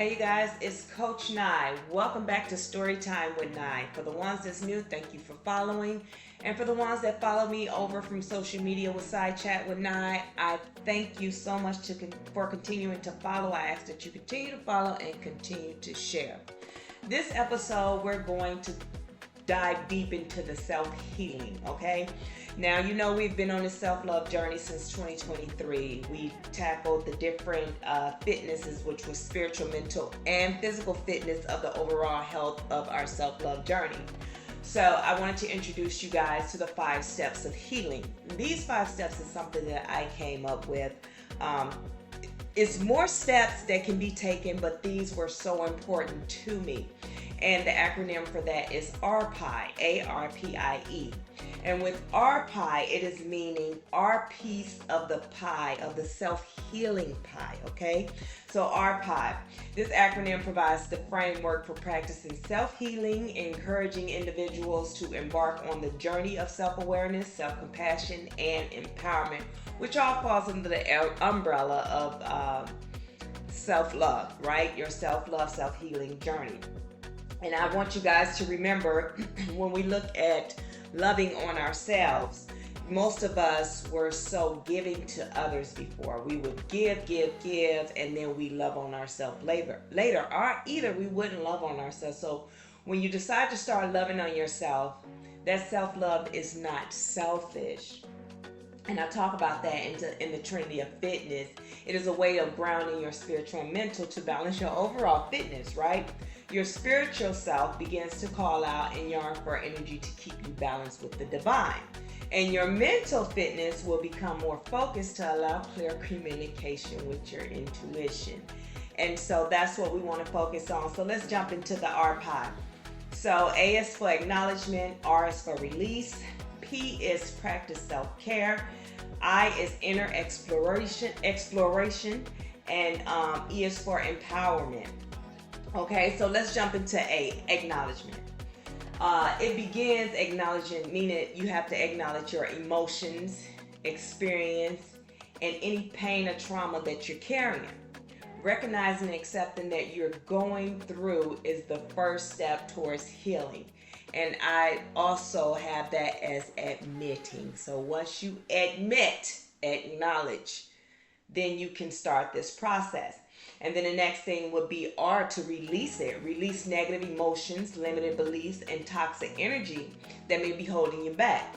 Hey you guys, it's Coach Nye. Welcome back to Storytime with Nye. For the ones that's new, thank you for following. And for the ones that follow me over from social media with Side Chat with Nye, I thank you so much for continuing to follow. I ask that you continue to follow and continue to share. This episode, we're going to dive deep into the self-healing, okay? Now, you know we've been on a self-love journey since 2023. We tackled the different fitnesses, which was spiritual, mental, and physical fitness of the overall health of our self-love journey. So I wanted to introduce you guys to the 5 steps of healing. These 5 steps is something that I came up with. It's more steps that can be taken, but these were so important to me. And the acronym for that is ARPIE, A-R-P-I-E. And with ARPIE, it is meaning our piece of the pie, of the self-healing pie, okay? So ARPIE, this acronym provides the framework for practicing self-healing, encouraging individuals to embark on the journey of self-awareness, self-compassion, and empowerment, which all falls under the umbrella of self-love, right? Your self-love, self-healing journey. And I want you guys to remember when we look at loving on ourselves, most of us were so giving to others before. We would give, and then we love on ourselves later. Or either we wouldn't love on ourselves. So when you decide to start loving on yourself, that self-love is not selfish. And I talk about that in the Trinity of fitness. It is a way of grounding your spiritual and mental to balance your overall fitness, right? Your spiritual self begins to call out and yearn for energy to keep you balanced with the divine. And your mental fitness will become more focused to allow clear communication with your intuition. And so that's what we want to focus on. So let's jump into the ARPIE. So A is for acknowledgement, R is for release, P is practice self-care, I is inner exploration, and E is for empowerment. Okay, so let's jump into A, acknowledgement. It begins acknowledging, meaning you have to acknowledge your emotions, experience, and any pain or trauma that you're carrying. Recognizing and accepting that you're going through is the first step towards healing. And I also have that as admitting. So once you acknowledge, then you can start this process. And then the next thing would be R, to release it. Release negative emotions, limited beliefs, and toxic energy that may be holding you back.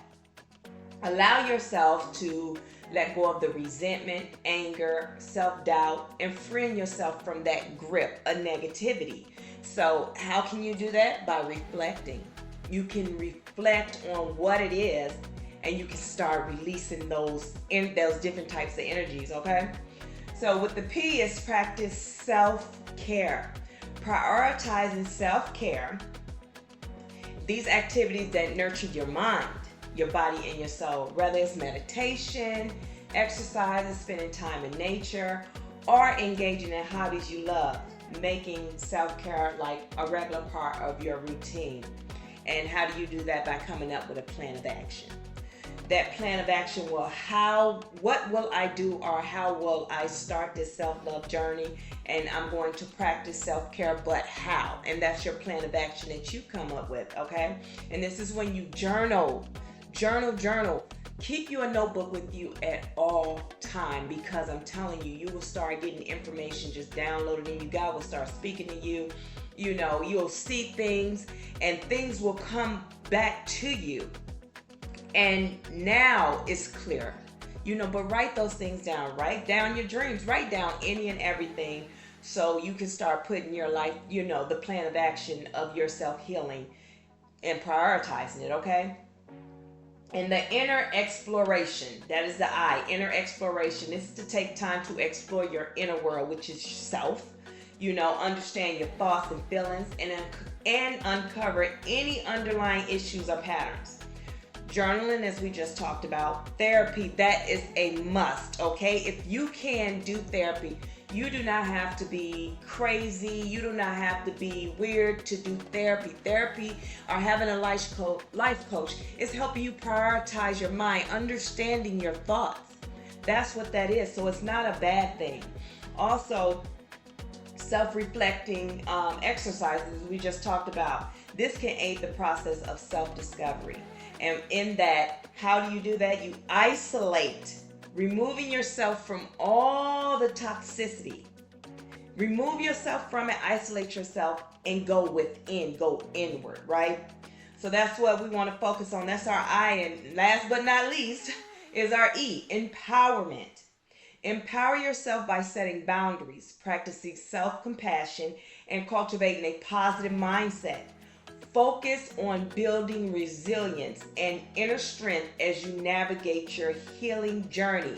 Allow yourself to let go of the resentment, anger, self-doubt, and freeing yourself from that grip of negativity. So how can you do that? By reflecting. You can reflect on what it is, and you can start releasing those different types of energies, okay? So with the P is practice self-care. Prioritizing self-care, these activities that nurture your mind, your body, and your soul, whether it's meditation, exercises, spending time in nature, or engaging in hobbies you love, making self-care like a regular part of your routine. And how do you do that? By coming up with a plan of action. That plan of action will what will I do, or how will I start this self-love journey? And I'm going to practice self-care, but how? And that's your plan of action that you come up with, okay? And this is when you journal. Keep you a notebook with you at all time, because I'm telling you, you will start getting information just downloaded in you. God will start speaking to you. You know, you'll see things, and things will come back to you. And now it's clear, but write those things down. Write down your dreams. Write down any and everything, so you can start putting your life, the plan of action of your self-healing and prioritizing it, okay? And the inner exploration, that is the I, inner exploration. This is to take time to explore your inner world, which is yourself. Understand your thoughts and feelings, and uncover any underlying issues or patterns. Journaling, as we just talked about. Therapy, that is a must, okay? If you can do therapy, you do not have to be crazy. You do not have to be weird to do therapy. Therapy, or having a life coach, is helping you prioritize your mind, understanding your thoughts. That's what that is. So it's not a bad thing. Also, self-reflecting exercises we just talked about. This can aid the process of self-discovery. And in that, how do you do that? You isolate, removing yourself from all the toxicity. Remove yourself from it, isolate yourself, and go within, go inward, right? So that's what we want to focus on. That's our I. And last but not least is our E, empowerment. Empower yourself by setting boundaries, practicing self-compassion, and cultivating a positive mindset. Focus on building resilience and inner strength as you navigate your healing journey.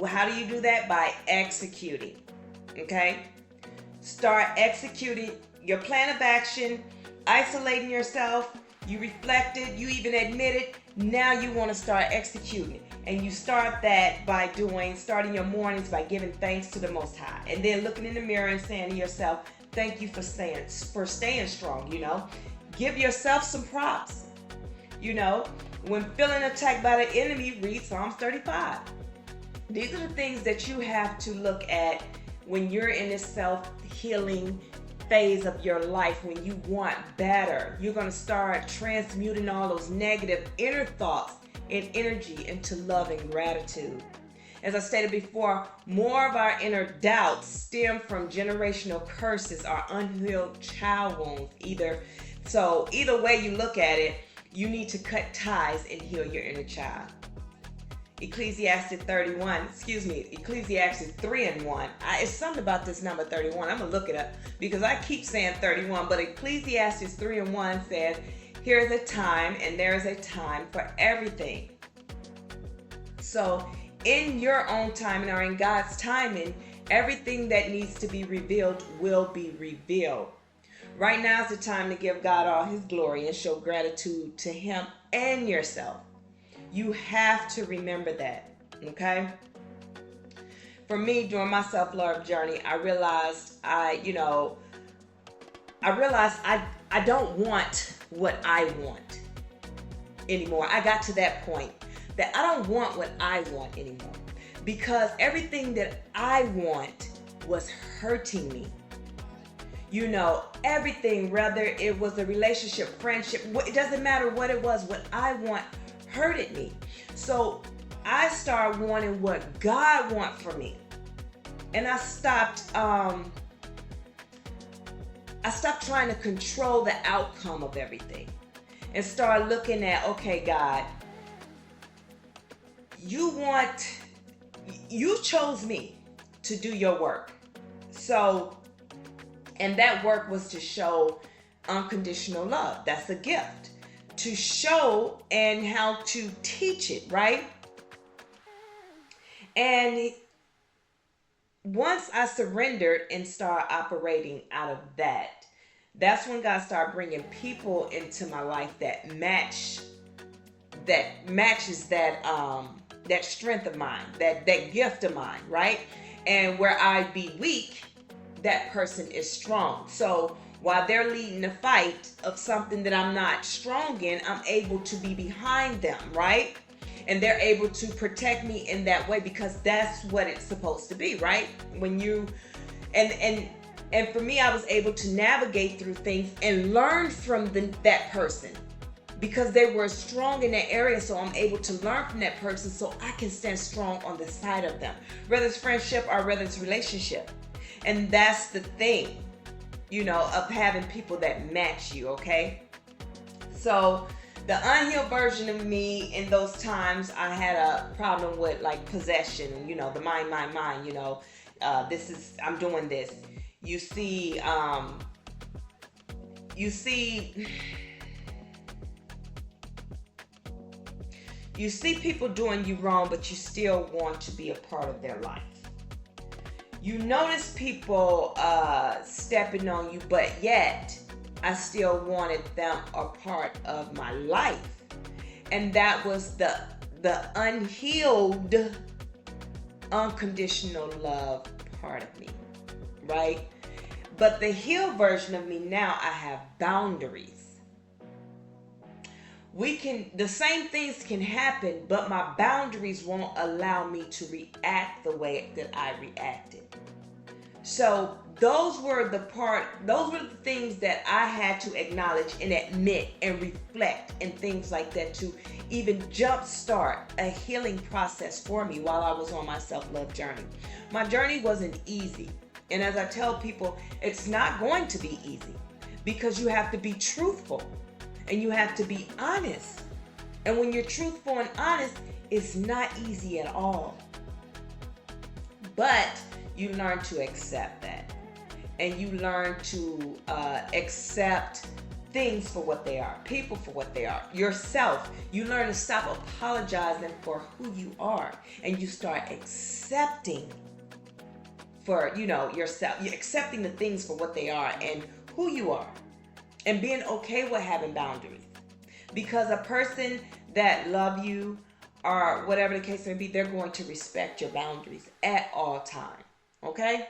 How do you do that? By executing. Okay? Start executing your plan of action, isolating yourself. You reflected, you even admitted. Now you want to start executing. And you start that by starting your mornings by giving thanks to the Most High. And then looking in the mirror and saying to yourself, thank you for staying strong, you know. Give yourself some props. You know, when feeling attacked by the enemy, read Psalms 35. These are the things that you have to look at when you're in this self-healing phase of your life, when you want better. You're going to start transmuting all those negative inner thoughts and energy into love and gratitude. As I stated before, more of our inner doubts stem from generational curses or unhealed child wounds. Either way you look at it, you need to cut ties and heal your inner child. Ecclesiastes 3 and 1. It's something about this number 31. I'm going to look it up because I keep saying 31, but Ecclesiastes 3 and 1 says, here is a time and there is a time for everything. So in your own timing or in God's timing, everything that needs to be revealed will be revealed. Right now is the time to give God all his glory and show gratitude to him and yourself. You have to remember that, okay? For me, during my self-love journey, I realized I don't want what I want anymore. I got to that point that I don't want what I want anymore because everything that I want was hurting me. You know, everything, whether it was a relationship, friendship, it doesn't matter what it was, what I want hurted me. So I started wanting what God wants for me. And I stopped trying to control the outcome of everything and started looking at, okay, God, you chose me to do your work. So, and that work was to show unconditional love. That's a gift. To show and how to teach it, right? And once I surrendered and started operating out of that, that's when God started bringing people into my life that matches that strength of mine, that gift of mine, right? And where I be weak, that person is strong. So while they're leading the fight of something that I'm not strong in, I'm able to be behind them, right? And they're able to protect me in that way because that's what it's supposed to be, right? When you and for me, I was able to navigate through things and learn from that person because they were strong in that area. So I'm able to learn from that person so I can stand strong on the side of them, whether it's friendship or whether it's relationship. And that's the thing, you know, of having people that match you, okay? So the unhealed version of me in those times, I had a problem with like possession, you know, the mind, you know, I'm doing this. You see people doing you wrong, but you still want to be a part of their life. You notice people stepping on you, but yet I still wanted them a part of my life. And that was the unhealed, unconditional love part of me, right? But the healed version of me now, I have boundaries. The same things can happen, but my boundaries won't allow me to react the way that I reacted. So those were the things that I had to acknowledge and admit and reflect and things like that to even jumpstart a healing process for me while I was on my self-love journey. My journey wasn't easy. And as I tell people, it's not going to be easy because you have to be truthful and you have to be honest. And when you're truthful and honest, it's not easy at all. But you learn to accept that. And you learn to accept things for what they are, people for what they are, yourself. You learn to stop apologizing for who you are, and you start accepting for, yourself. You're accepting the things for what they are and who you are, and being okay with having boundaries. Because a person that love you, or whatever the case may be, they're going to respect your boundaries at all times. Okay?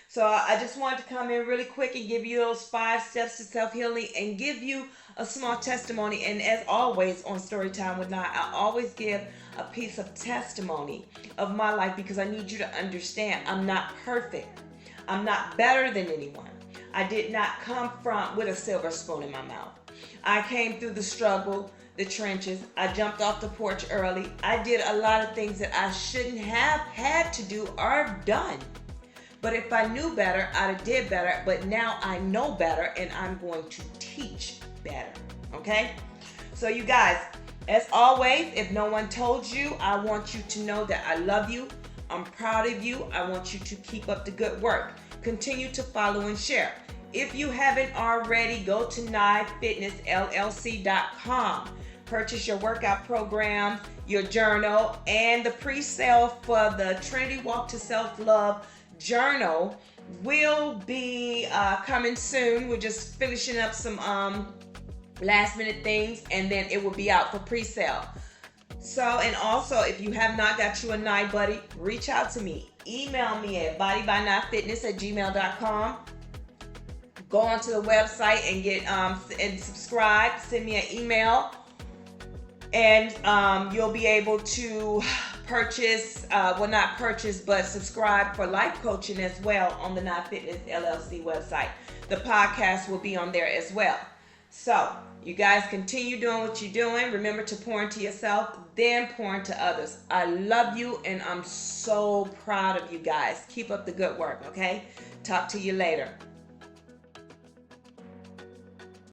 So I just wanted to come in really quick and give you those 5 steps to self-healing and give you a small testimony. And as always on Storytime with Nye, I always give a piece of testimony of my life because I need you to understand I'm not perfect. I'm not better than anyone. I did not come from with a silver spoon in my mouth. I came through the struggle, the trenches. I jumped off the porch early. I did a lot of things that I shouldn't have had to do or done. But if I knew better, I'd have did better. But now I know better, and I'm going to teach better. Okay? So you guys, as always, if no one told you, I want you to know that I love you. I'm proud of you. I want you to keep up the good work. Continue to follow and share. If you haven't already, go to NyeFitnessLLC.com. Purchase your workout program, your journal, and the pre-sale for the Trinity Walk to Self-Love journal will be coming soon. We're just finishing up some last minute things, and then it will be out for pre-sale. So, and also, if you have not got you a Nye buddy, reach out to me. Email me at bodybynnyefitness@gmail.com. Go onto the website and get and subscribe. Send me an email, and you'll be able to purchase, not purchase, but subscribe for life coaching as well on the Nye Fitness LLC website. The podcast will be on there as well. So you guys continue doing what you're doing. Remember to pour into yourself, then pour into others. I love you, and I'm so proud of you guys. Keep up the good work, okay? Talk to you later.